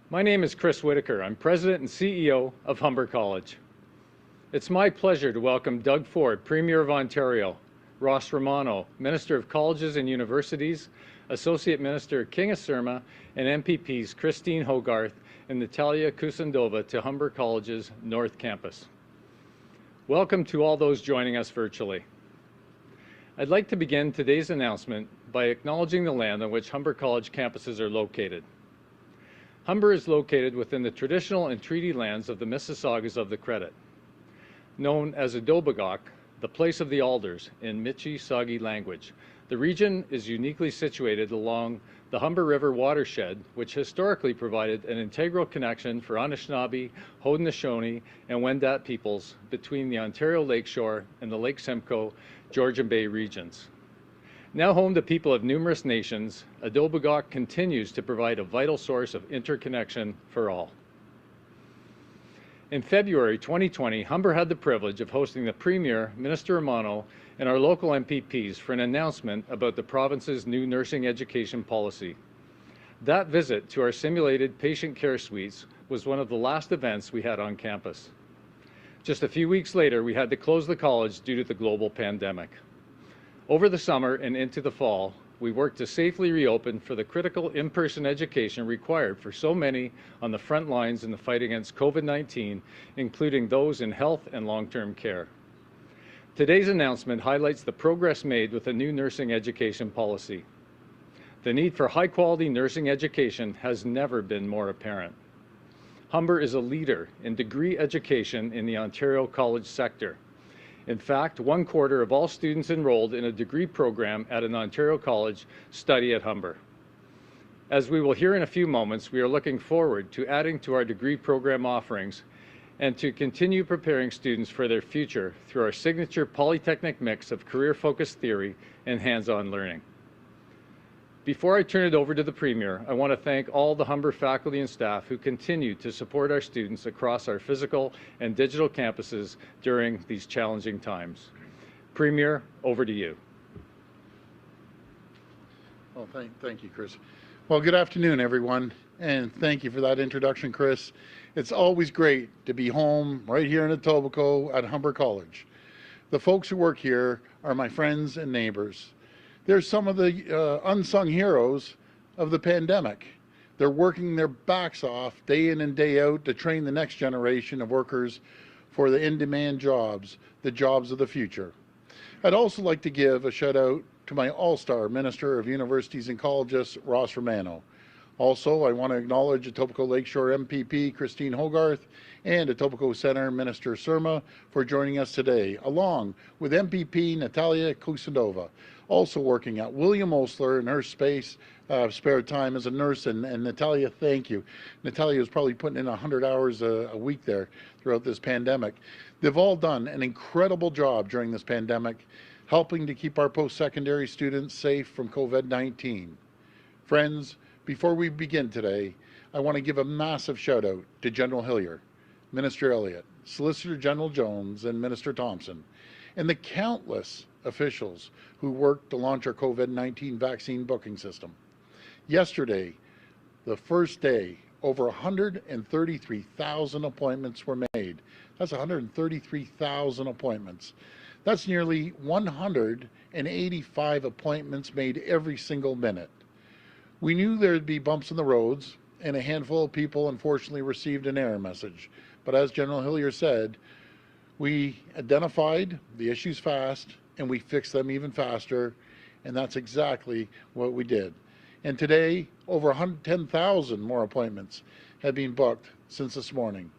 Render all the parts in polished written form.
My name is Chris Whitaker. I'm President and CEO of Humber College. It's my pleasure to welcome Doug Ford, Premier of Ontario, Ross Romano, Minister of Colleges and Universities, Associate Minister King Surma, and MPPs Christine Hogarth and Natalia Kusendova to Humber College's North Campus. Welcome to all those joining us virtually. I'd like to begin today's announcement by acknowledging the land on which Humber College campuses are located. Humber is located within the traditional and treaty lands of the Mississaugas of the Credit, known as Etobicoke, the place of the alders in Michi-Sagi language. The region is uniquely situated along the Humber River watershed, which historically provided an integral connection for Anishinaabe, Haudenosaunee, and Wendat peoples between the Ontario Lakeshore and the Lake Simcoe, Georgian Bay regions. Now home to people of numerous nations, Etobicoke continues to provide a vital source of interconnection for all. In February 2020, Humber had the privilege of hosting the Premier, Minister Romano, and our local MPPs for an announcement about the province's new nursing education policy. That visit to our simulated patient care suites was one of the last events we had on campus. Just a few weeks later, we had to close the college due to the global pandemic. Over the summer and into the fall, we worked to safely reopen for the critical in-person education required for so many on the front lines in the fight against COVID-19, including those in health and long-term care. Today's announcement highlights the progress made with the new nursing education policy. The need for high-quality nursing education has never been more apparent. Humber is a leader in degree education in the Ontario college sector. In fact, 1/4 of all students enrolled in a degree program at an Ontario college study at Humber. As we will hear in a few moments, we are looking forward to adding to our degree program offerings and to continue preparing students for their future through our signature polytechnic mix of career-focused theory and hands-on learning. Before I turn it over to the Premier, I want to thank all the Humber faculty and staff who continue to support our students across our physical and digital campuses during these challenging times. Premier, over to you. Well, thank you, Chris. Well, good afternoon, everyone, and thank you for that introduction, Chris. It's always great to be home right here in Etobicoke at Humber College. The folks who work here are my friends and neighbors. They're some of the unsung heroes of the pandemic. They're working their backs off day in and day out to train the next generation of workers for the in-demand jobs, the jobs of the future. I'd also like to give a shout out to my all-star Minister of Universities and Colleges, Ross Romano. Also, I want to acknowledge Etobicoke Lakeshore MPP Christine Hogarth and Etobicoke Centre Minister Surma for joining us today, along with MPP Natalia Kusendova, also working at William Osler in her spare time as a nurse. And Natalia, thank you. Natalia is probably putting in 100 hours a week there throughout this pandemic. They've all done an incredible job during this pandemic, helping to keep our post-secondary students safe from COVID-19. Friends, before we begin today, I want to give a massive shout out to General Hillier, Minister Elliott, Solicitor General Jones, and Minister Thompson, and the countless officials who worked to launch our COVID-19 vaccine booking system. Yesterday, the first day, over 133,000 appointments were made. That's 133,000 appointments. That's nearly 185 appointments made every single minute. We knew there'd be bumps in the roads, and a handful of people unfortunately received an error message. But as General Hillier said, we identified the issues fast, and we fixed them even faster, and that's exactly what we did. And today, over 110,000 more appointments have been booked since this morning.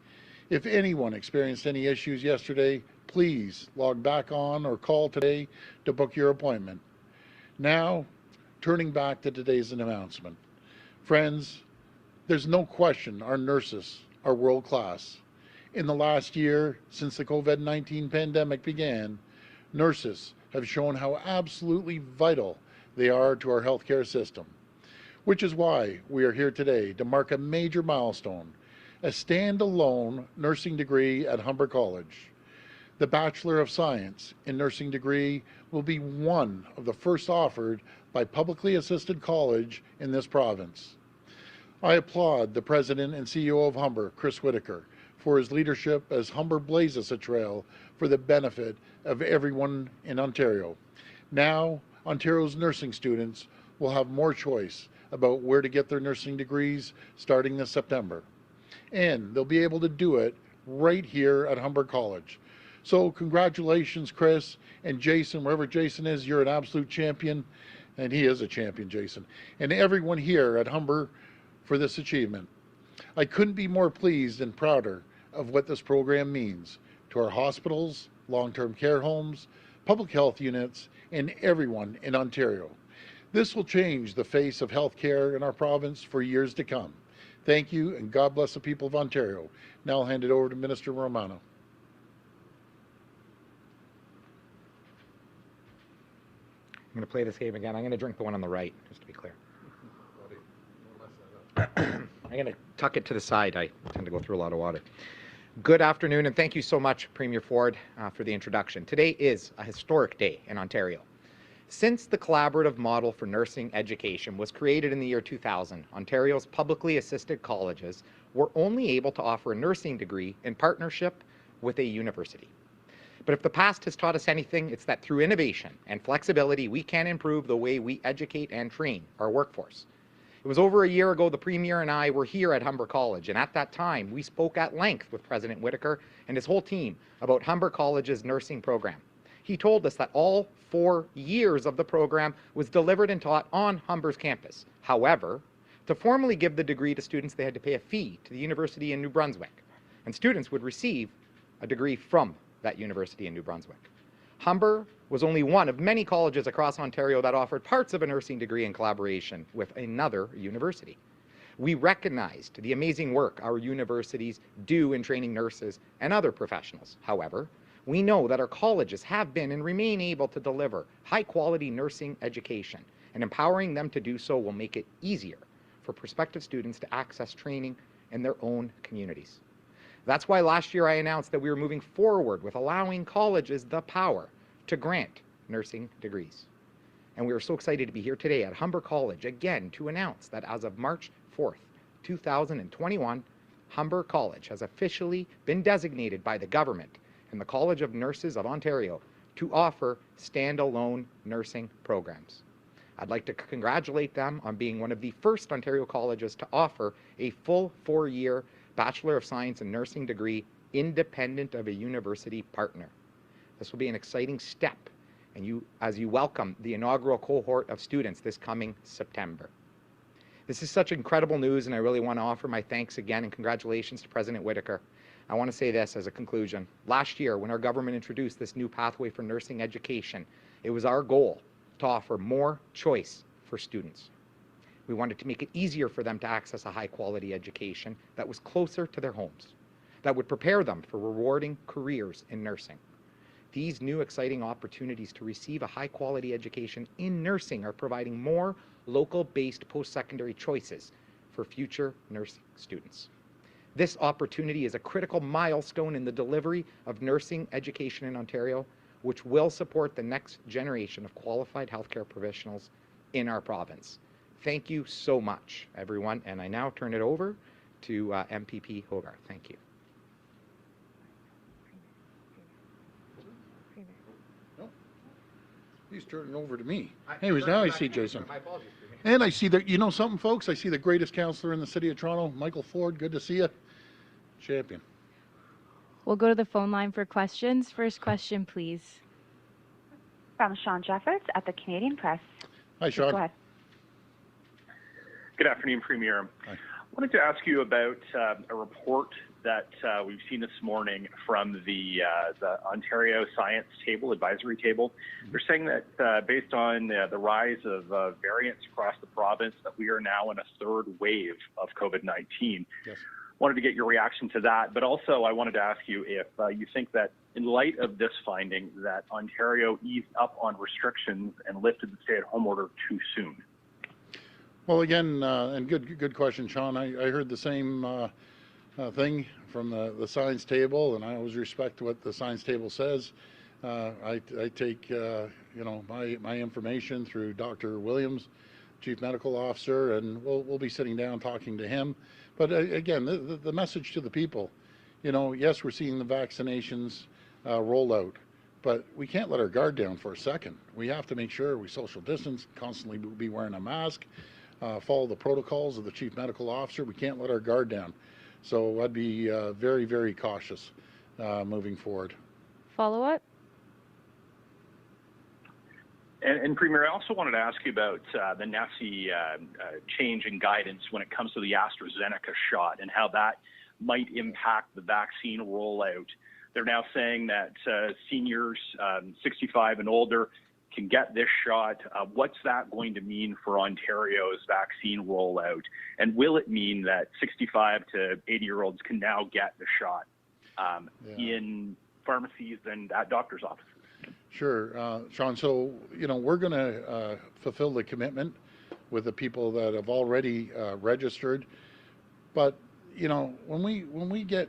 If anyone experienced any issues yesterday, please log back on or call today to book your appointment. Now, turning back to today's announcement. Friends, there's no question our nurses are world class. In the last year, since the COVID-19 pandemic began, nurses have shown how absolutely vital they are to our healthcare system, which is why we are here today to mark a major milestone, a standalone nursing degree at Humber College. The Bachelor of Science in Nursing degree will be one of the first offered by publicly assisted college in this province. I applaud the President and CEO of Humber, Chris Whitaker, for his leadership as Humber blazes a trail for the benefit of everyone in Ontario. Now, Ontario's nursing students will have more choice about where to get their nursing degrees starting this September. And they'll be able to do it right here at Humber College. So congratulations, Chris and Jason, wherever Jason is, you're an absolute champion, and he is a champion, Jason, and everyone here at Humber for this achievement. I couldn't be more pleased and prouder of what this program means to our hospitals, long-term care homes, public health units, and everyone in Ontario. This will change the face of healthcare in our province for years to come. Thank you, and God bless the people of Ontario. Now I'll hand it over to Minister Romano. I'm going to play this game again. I'm going to drink the one on the right, just to be clear. I'm going to tuck it to the side. I tend to go through a lot of water. Good afternoon, and thank you so much, Premier Ford, for the introduction. Today is a historic day in Ontario. Since the collaborative model for nursing education was created in the year 2000, Ontario's publicly assisted colleges were only able to offer a nursing degree in partnership with a university. But if the past has taught us anything, it's that through innovation and flexibility, we can improve the way we educate and train our workforce. It was over a year ago the Premier and I were here at Humber College, and at that time, we spoke at length with President Whitaker and his whole team about Humber College's nursing program. He told us that all 4 years of the program was delivered and taught on Humber's campus. However, to formally give the degree to students, they had to pay a fee to the university in New Brunswick, and students would receive a degree from that university in New Brunswick. Humber was only one of many colleges across Ontario that offered parts of a nursing degree in collaboration with another university. We recognized the amazing work our universities do in training nurses and other professionals. However, we know that our colleges have been and remain able to deliver high-quality nursing education, and empowering them to do so will make it easier for prospective students to access training in their own communities. That's why last year I announced that we were moving forward with allowing colleges the power to grant nursing degrees. And we are so excited to be here today at Humber College again to announce that as of March 4th, 2021, Humber College has officially been designated by the government and the College of Nurses of Ontario to offer standalone nursing programs. I'd like to congratulate them on being one of the first Ontario colleges to offer a full 4-year Bachelor of Science in Nursing degree independent of a university partner. This will be an exciting step as you welcome the inaugural cohort of students this coming September. This is such incredible news, and I really want to offer my thanks again and congratulations to President Whitaker. I want to say this as a conclusion. Last year, when our government introduced this new pathway for nursing education, it was our goal to offer more choice for students. We wanted to make it easier for them to access a high-quality education that was closer to their homes, that would prepare them for rewarding careers in nursing. These new exciting opportunities to receive a high-quality education in nursing are providing more local-based post-secondary choices for future nursing students. This opportunity is a critical milestone in the delivery of nursing education in Ontario, which will support the next generation of qualified healthcare professionals in our province. Thank you so much, everyone, and I now turn it over to MPP Hogarth. Thank you. No, he's turning over to me. Anyways, now I see Jason. My apologies. And I see that, you know something, folks? I see the greatest counselor in the city of Toronto, Michael Ford. Good to see you. Champion. We'll go to the phone line for questions. First question, please. From Sean Jeffords at the Canadian Press. Hi, Sean. Go ahead. Good afternoon, Premier. Hi. I wanted to ask you about a report that we've seen this morning from the Ontario Science Table, Advisory Table. They're saying that based on the rise of variants across the province, that we are now in a third wave of COVID-19. Yes. Wanted to get your reaction to that, but also I wanted to ask you if you think that in light of this finding that Ontario eased up on restrictions and lifted the stay-at-home order too soon. Well, again, and good question, Sean. I heard the same thing from the science table, and I always respect what the science table says. I take my information through Dr. Williams, Chief Medical Officer, and we'll be sitting down talking to him. But again, the message to the people, yes, we're seeing the vaccinations roll out, but we can't let our guard down for a second. We have to make sure we social distance, constantly be wearing a mask, follow the protocols of the Chief Medical Officer. We can't let our guard down. So I'd be very, very cautious moving forward. Follow up? And Premier, I also wanted to ask you about the NESI change in guidance when it comes to the AstraZeneca shot and how that might impact the vaccine rollout. They're now saying that seniors 65 and older can get this shot. What's that going to mean for Ontario's vaccine rollout? And will it mean that 65 to 80-year-olds can now get the shot in pharmacies and at doctor's offices? Sure, Sean. So, we're going to fulfill the commitment with the people that have already registered. But, when we get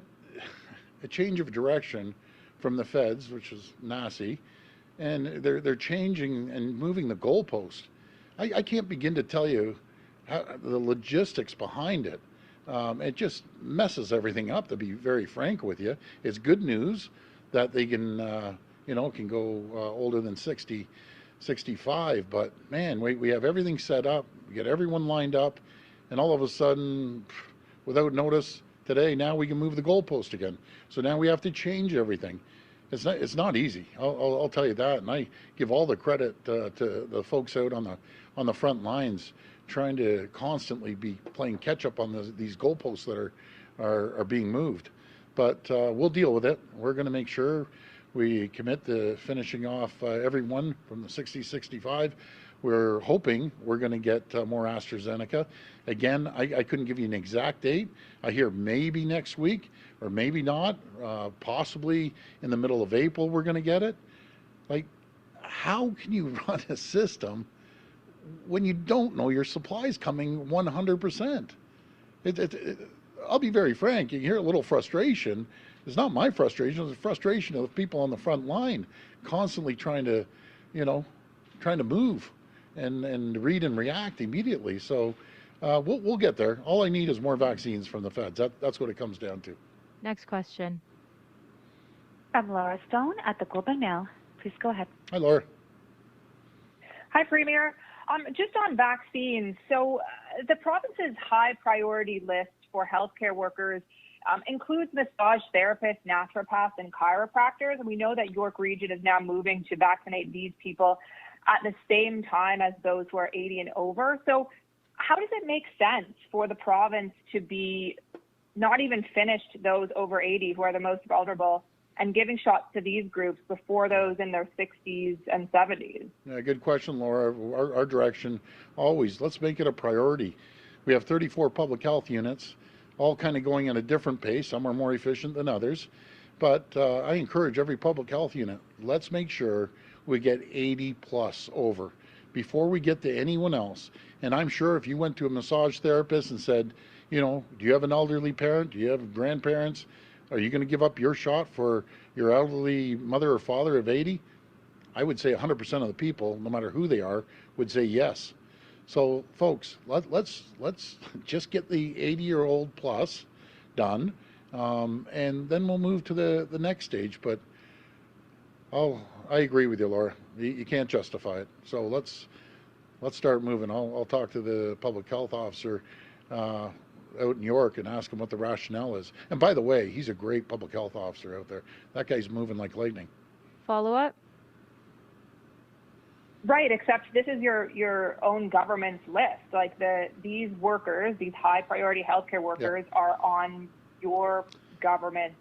a change of direction from the feds, which is NACI, and they're changing and moving the goalpost, I can't begin to tell you the logistics behind it. It just messes everything up, to be very frank with you. It's good news that they can can go older than 60, 65. But man, we have everything set up, we get everyone lined up, and all of a sudden, without notice, today, now we can move the goalpost again. So now we have to change everything. It's not easy. I'll tell you that, and I give all the credit to the folks out on the front lines, trying to constantly be playing catch up on these goalposts that are being moved. But we'll deal with it. We're going to make sure we commit to finishing off everyone from the 60-65. We're hoping we're going to get more AstraZeneca. Again, I couldn't give you an exact date. I hear maybe next week or maybe not. Possibly in the middle of April we're going to get it. Like, how can you run a system when you don't know your supply's coming 100%? I'll be very frank. You hear a little frustration. It's not my frustration. It's the frustration of the people on the front line, constantly trying to move and read and react immediately. So we'll get there. All I need is more vaccines from the feds. That's what it comes down to. Next question. From Laura Stone at the Globe and Mail. Please go ahead. Hi, Laura. Hi, Premier. Just on vaccines, so the province's high priority list for healthcare workers includes massage therapists, naturopaths, and chiropractors. And we know that York Region is now moving to vaccinate these people at the same time as those who are 80 and over. So how does it make sense for the province to be not even finished those over 80 who are the most vulnerable and giving shots to these groups before those in their 60s and 70s? Yeah, good question, Laura. Our direction always, let's make it a priority. We have 34 public health units, all kind of going at a different pace. Some are more efficient than others. But I encourage every public health unit, let's make sure we get 80 plus over before we get to anyone else. And I'm sure if you went to a massage therapist and said, do you have an elderly parent? Do you have grandparents? Are you going to give up your shot for your elderly mother or father of 80? I would say 100% of the people, no matter who they are, would say yes. So, folks, let's just get the 80-year-old plus done, and then we'll move to the next stage. But I agree with you, Laura. You can't justify it. So let's start moving. I'll talk to the public health officer out in York and ask him what the rationale is. And by the way, he's a great public health officer out there. That guy's moving like lightning. Follow up? Right, except this is your own government's list. Like these workers, these high priority healthcare workers are on your government's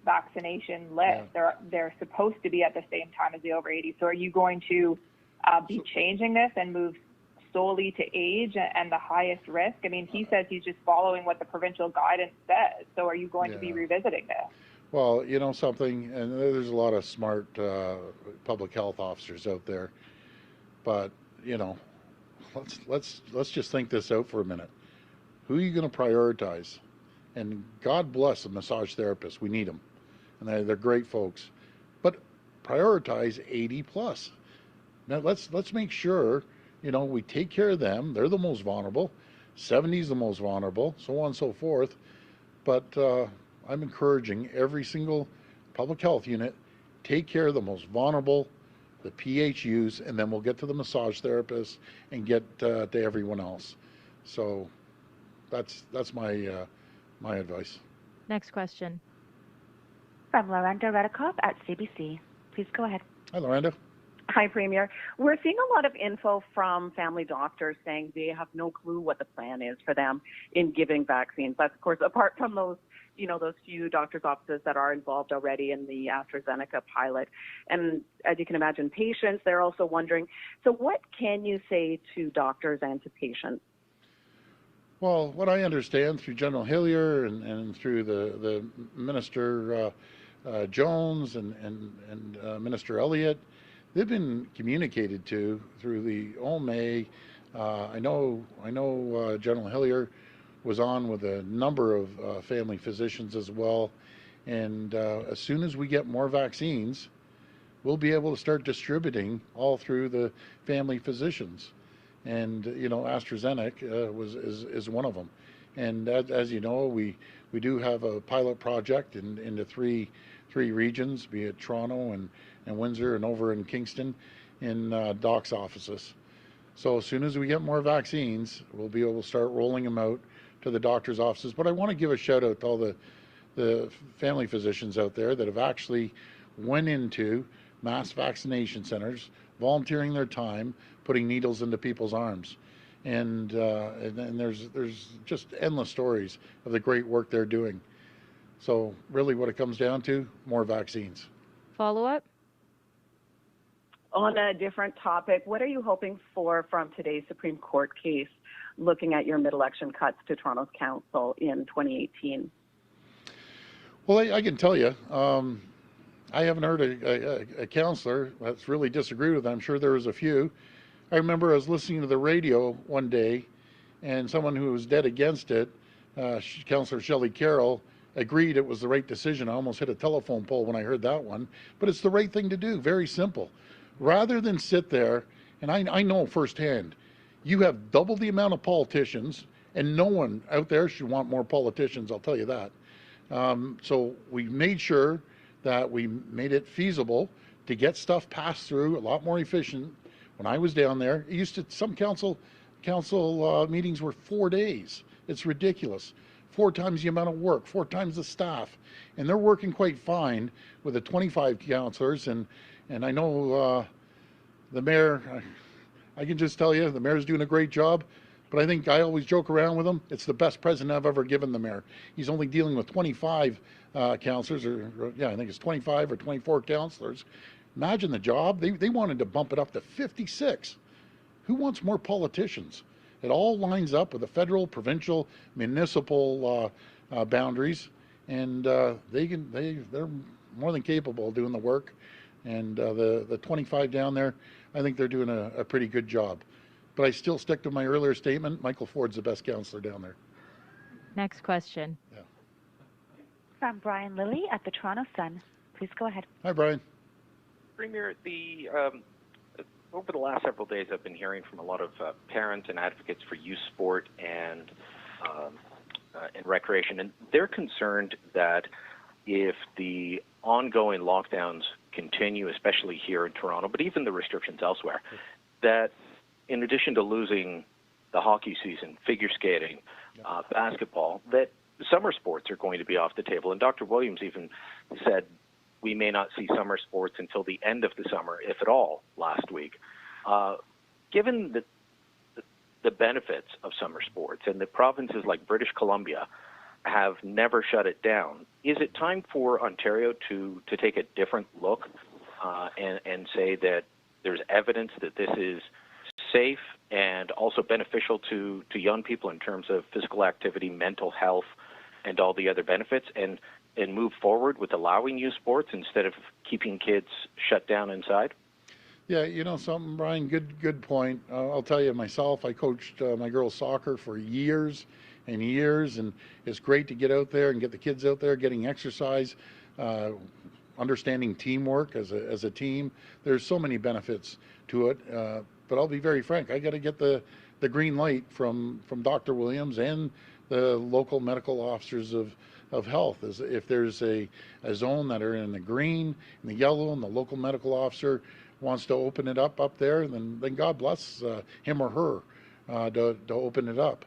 vaccination list. They're supposed to be at the same time as the over 80. So are you going to be changing this and move solely to age and the highest risk? I mean, he says he's just following what the provincial guidance says. So are you going to be revisiting this? Well, something, and there's a lot of smart public health officers out there. But, let's just think this out for a minute. Who are you going to prioritize? And God bless the massage therapists. We need them. And they're great folks. But prioritize 80 plus. Now let's make sure, we take care of them. They're the most vulnerable. 70's the most vulnerable, so on and so forth. But I'm encouraging every single public health unit, take care of the most vulnerable, the PHUs, and then we'll get to the massage therapists and get to everyone else. So that's my my advice. Next question. From Lorenda Redikoff at CBC. Please go ahead. Hi, Lorenda. Hi, Premier. We're seeing a lot of info from family doctors saying they have no clue what the plan is for them in giving vaccines. That's, of course, apart from those few doctors' offices that are involved already in the AstraZeneca pilot. And as you can imagine, patients, they're also wondering, so what can you say to doctors and to patients? Well, what I understand through General Hillier and through the Minister Jones and Minister Elliott, they've been communicated to through the OMA. I know General Hillier was on with a number of family physicians as well. And as soon as we get more vaccines, we'll be able to start distributing all through the family physicians. And AstraZeneca is one of them. And as you know, we do have a pilot project into three regions, be it Toronto and Windsor and over in Kingston, in Doc's offices. So as soon as we get more vaccines, we'll be able to start rolling them out to the doctor's offices. But I want to give a shout out to all the family physicians out there that have actually went into mass vaccination centers, volunteering their time, putting needles into people's arms. And there's just endless stories of the great work they're doing. So really what it comes down to, more vaccines. Follow up? On a different topic, what are you hoping for from today's Supreme Court case looking at your mid-election cuts to Toronto's council in 2018? Well, I can tell you, I haven't heard a councillor that's really disagreed with it. I'm sure there was a few. I remember I was listening to the radio one day, and someone who was dead against it, Councillor Shelley Carroll, agreed it was the right decision. I almost hit a telephone pole when I heard that one. But it's the right thing to do, very simple. Rather than sit there, and I know firsthand, you have double the amount of politicians, and no one out there should want more politicians, I'll tell you that. So we made sure that we made it feasible to get stuff passed through a lot more efficient. When I was down there, it used to, some council meetings were 4 days. It's ridiculous. 4 times the amount of work, 4 times the staff, and they're working quite fine with the 25 councillors. And I know the mayor. I can just tell you, the mayor's doing a great job. But I think I always joke around with him. It's the best president I've ever given the mayor. He's only dealing with 25 councillors, I think it's 25 or 24 councillors. Imagine the job. They wanted to bump it up to 56. Who wants more politicians? It all lines up with the federal, provincial, municipal boundaries, and they're more than capable of doing the work. And the 25 down there, I think they're doing a pretty good job. But I still stick to my earlier statement. Michael Ford's the best councillor down there. Next question. Yeah. From Brian Lilly at the Toronto Sun. Please go ahead. Hi, Brian. Premier, over the last several days, I've been hearing from a lot of parents and advocates for youth sport and recreation, and they're concerned that if the ongoing lockdowns continue, especially here in Toronto, but even the restrictions elsewhere, that in addition to losing the hockey season, figure skating, basketball, that summer sports are going to be off the table. And Dr. Williams even said we may not see summer sports until the end of the summer, if at all, last week. Given the benefits of summer sports, and the provinces like British Columbia have never shut it down, is it time for Ontario to take a different look and say that there's evidence that this is safe and also beneficial to young people in terms of physical activity, mental health, and all the other benefits, and move forward with allowing youth sports instead of keeping kids shut down inside? Yeah, you know something, Brian, good point. I'll tell you myself, I coached my girls' soccer for years and years, and it's great to get out there and get the kids out there getting exercise, understanding teamwork as a team. There's so many benefits to it. but I'll be very frank. I got to get the green light from Dr. Williams and the local medical officers of health. As if there's a zone that are in the green, in the yellow, and the local medical officer wants to open it up there, then God bless him or her to open it up.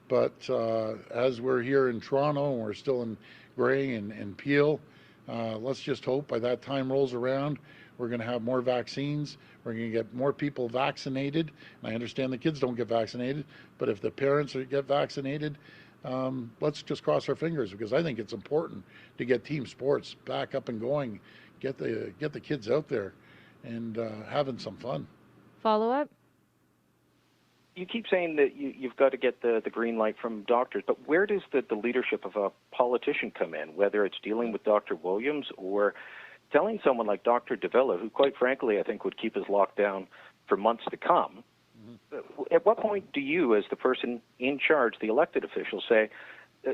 But as we're here in Toronto and we're still in Gray and Peel, let's just hope by that time rolls around, we're going to have more vaccines. We're going to get more people vaccinated. And I understand the kids don't get vaccinated, but if the parents get vaccinated, let's just cross our fingers, because I think it's important to get team sports back up and going, get the kids out there and having some fun. Follow up? You keep saying that you've got to get the green light from doctors, but where does the leadership of a politician come in, whether it's dealing with Dr. Williams or telling someone like Dr. Davila, who quite frankly I think would keep us locked down for months to come? Mm-hmm. At what point do you, as the person in charge, the elected official, say,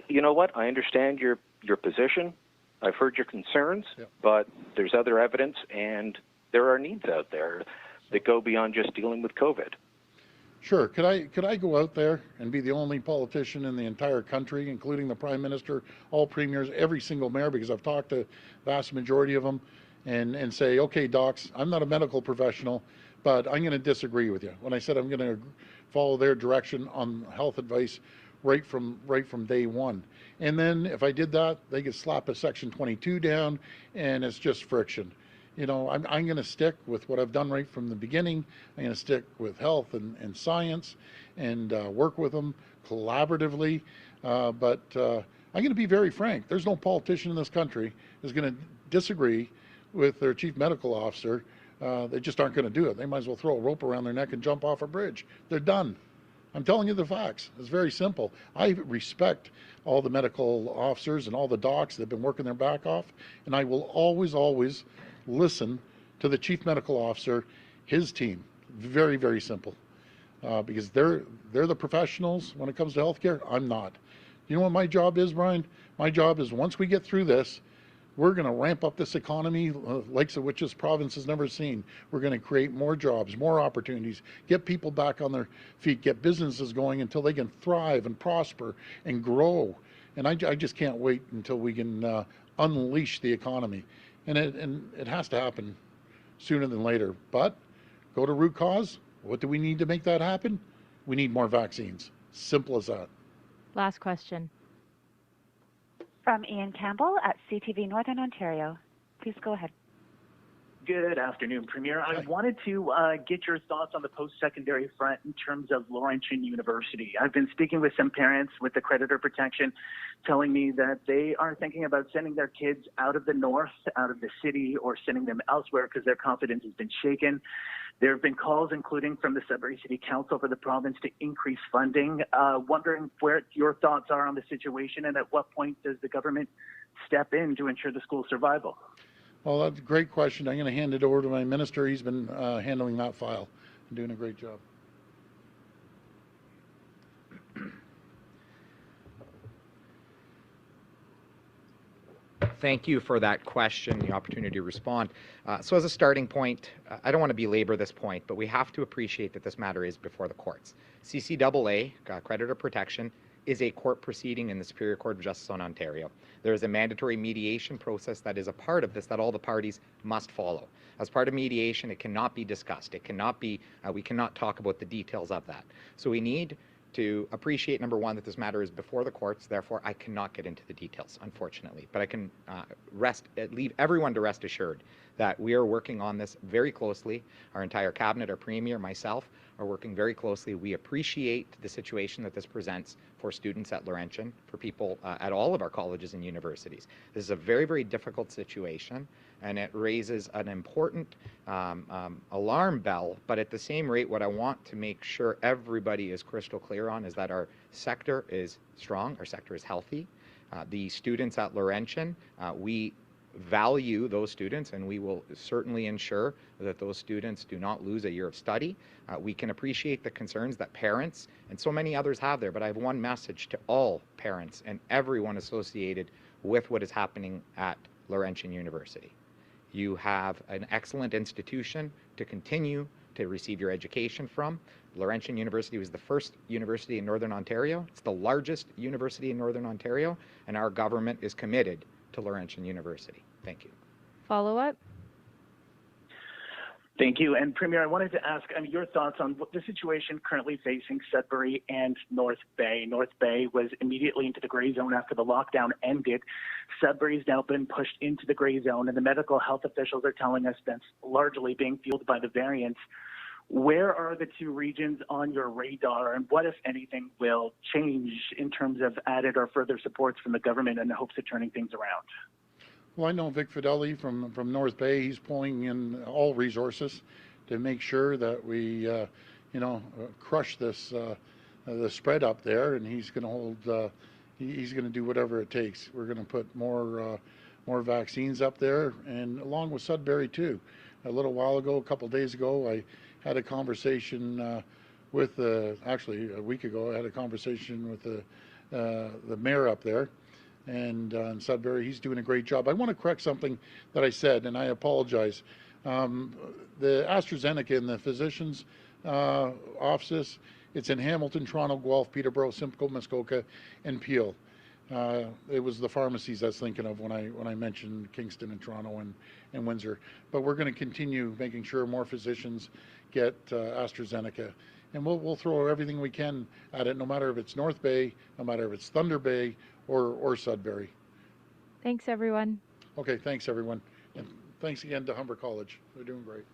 you know what, I understand your position, I've heard your concerns, but there's other evidence and there are needs out there that go beyond just dealing with COVID? Sure. Could I go out there and be the only politician in the entire country, including the Prime Minister, all premiers, every single mayor, because I've talked to the vast majority of them, and say, okay, docs, I'm not a medical professional, but I'm going to disagree with you. When I said I'm going to follow their direction on health advice right from day one. And then if I did that, they could slap a Section 22 down, and it's just friction. You know, I'm going to stick with what I've done right from the beginning. I'm going to stick with health and science and work with them collaboratively. But I'm going to be very frank. There's no politician in this country who's going to disagree with their chief medical officer. They just aren't going to do it. They might as well throw a rope around their neck and jump off a bridge. They're done. I'm telling you the facts. It's very simple. I respect all the medical officers and all the docs that have been working their back off, and I will always listen to the chief medical officer, his team. Very, very simple. Because they're the professionals when it comes to healthcare. I'm not. You know what my job is, Brian? My job is, once we get through this, we're going to ramp up this economy likes of which this province has never seen. We're going to create more jobs, more opportunities, get people back on their feet, get businesses going until they can thrive and prosper and grow. And I just can't wait until we can unleash the economy. And it has to happen sooner than later. But go to root cause. What do we need to make that happen? We need more vaccines. Simple as that. Last question. From Ian Campbell at CTV Northern Ontario. Please go ahead. Good afternoon, Premier. I wanted to get your thoughts on the post-secondary front in terms of Laurentian University. I've been speaking with some parents with the creditor protection telling me that they are thinking about sending their kids out of the north, out of the city, or sending them elsewhere because their confidence has been shaken. There have been calls, including from the Sudbury City Council for the province, to increase funding. Wondering where your thoughts are on the situation and at what point does the government step in to ensure the school's survival? Well, that's a great question. I'm going to hand it over to my minister. He's been handling that file and doing a great job. Thank you for that question, the opportunity to respond. So as a starting point, I don't want to belabor this point, but we have to appreciate that this matter is before the courts. CCAA, creditor protection, is a court proceeding in the Superior Court of Justice on Ontario. There is a mandatory mediation process that is a part of this that all the parties must follow. As part of mediation, it cannot be discussed. It cannot be, we cannot talk about the details of that. So we need to appreciate, number one, that this matter is before the courts. Therefore, I cannot get into the details, unfortunately. But I can leave everyone to rest assured that we are working on this very closely. Our entire cabinet, our premier, myself, are working very closely. We appreciate the situation that this presents for students at Laurentian, for people at all of our colleges and universities. This is a very, very difficult situation, and it raises an important alarm bell. But at the same rate, what I want to make sure everybody is crystal clear on is that our sector is strong, our sector is healthy. The students at Laurentian, we value those students, and we will certainly ensure that those students do not lose a year of study. We can appreciate the concerns that parents and so many others have there, but I have one message to all parents and everyone associated with what is happening at Laurentian University. You have an excellent institution to continue to receive your education from. Laurentian University was the first university in Northern Ontario. It's the largest university in Northern Ontario, and our government is committed to Laurentian University. Thank you. Follow-up? Thank you. And Premier, I wanted to ask your thoughts on the situation currently facing Sudbury and North Bay. North Bay was immediately into the gray zone after the lockdown ended. Sudbury's now been pushed into the gray zone, and the medical health officials are telling us that's largely being fueled by the variants. Where are the two regions on your radar, and what, if anything, will change in terms of added or further supports from the government in the hopes of turning things around? Well, I know Vic Fideli from North Bay. He's pulling in all resources to make sure that we, crush this the spread up there, and he's going to hold. He's going to do whatever it takes. We're going to put more vaccines up there, and along with Sudbury too. A little while ago, a couple of days ago, I had a conversation with actually a week ago. I had a conversation with the mayor up there. And in Sudbury, he's doing a great job. I want to correct something that I said, and I apologize. The AstraZeneca in the physicians' offices, it's in Hamilton, Toronto, Guelph, Peterborough, Simcoe, Muskoka, and Peel. It was the pharmacies I was thinking of when I mentioned Kingston and Toronto and Windsor. But we're going to continue making sure more physicians get AstraZeneca. And we'll throw everything we can at it, no matter if it's North Bay, no matter if it's Thunder Bay, or Sudbury. Thanks, everyone. Okay, thanks everyone. And thanks again to Humber College. They're doing great.